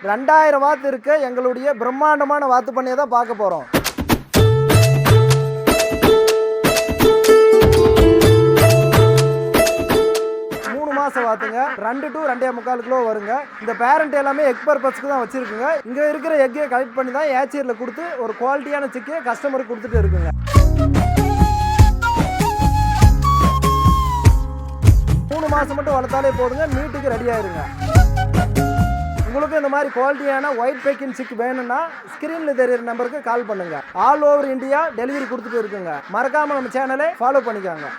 2000 வாத்து இருக்க எங்களுடைய பிரம்மாண்டமான வாத்து பண்ணையை தான் பார்க்க போகிறோம். வாத்துங்க 2 to 2.25 கிலோ வருங்க. இந்த பேரண்ட் எல்லாமே எக் பர்பஸ்க்கு தான் வச்சிருக்குங்க. இங்க இருக்கிற எக்கை கலெக்ட் பண்ணி தான் ஏச்சீர்ல கொடுத்து ஒரு குவாலிட்டியான சிக்கை கஸ்டமருக்கு கொடுத்துட்டு இருக்குங்க. 3 மாசம் மட்டும் வளர்த்தாலே போதுங்க, மீட்டுக்கு ரெடி ஆயிருங்க. உங்களுக்கு இந்த மாதிரி குவாலிட்டியான ஒயிட் பேக்கிங் சிக் வேணும்னா ஸ்கிரீன்ல தெரியுற நம்பருக்கு கால் பண்ணுங்க. ஆல் ஓவர் இந்தியா டெலிவரி கொடுத்துட்டு இருக்குங்க. மறக்காம நம்ம சேனலை ஃபாலோ பண்ணிக்கோங்க.